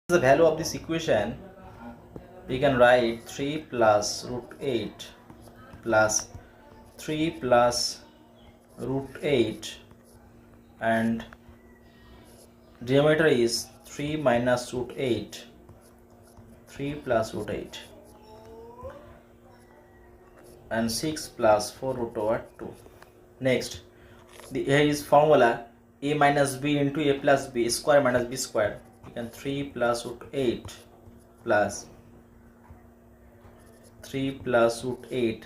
The value of this equation, we can write 3 plus root 8 plus 3 plus root 8, and denominator is 3 minus root 8, 3 plus root 8, and 6 plus 4 root over 2. Next, here is formula a minus b into a plus b square minus b square. You can 3 plus root 8 plus 3 plus root 8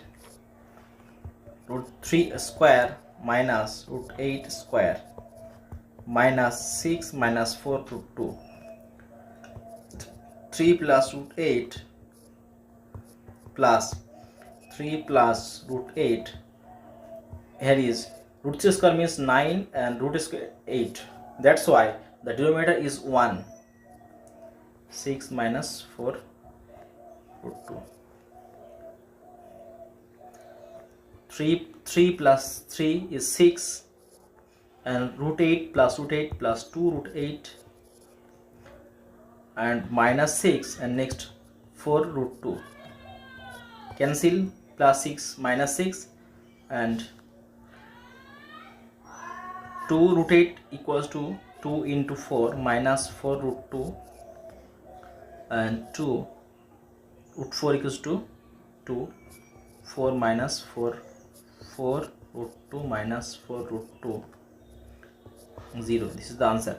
root 3 square minus root 8 square minus 6 minus 4 root 2. 3 plus root 8 plus 3 plus root 8. Here is root 3 square means 9 and root square 8. That's why the denominator is 1. 6 minus 4 root 2. 3 plus 3 is 6, and root 8 plus root 8 plus 2 root 8, and minus 6, and next 4 root 2. Cancel, plus 6 minus 6, and 2 root 8 equals to 2 into 4 minus 4 root 2, and 2 root 4 equals to 2, 4 minus 4, 4 root 2 minus 4 root 2, 0. This is the answer.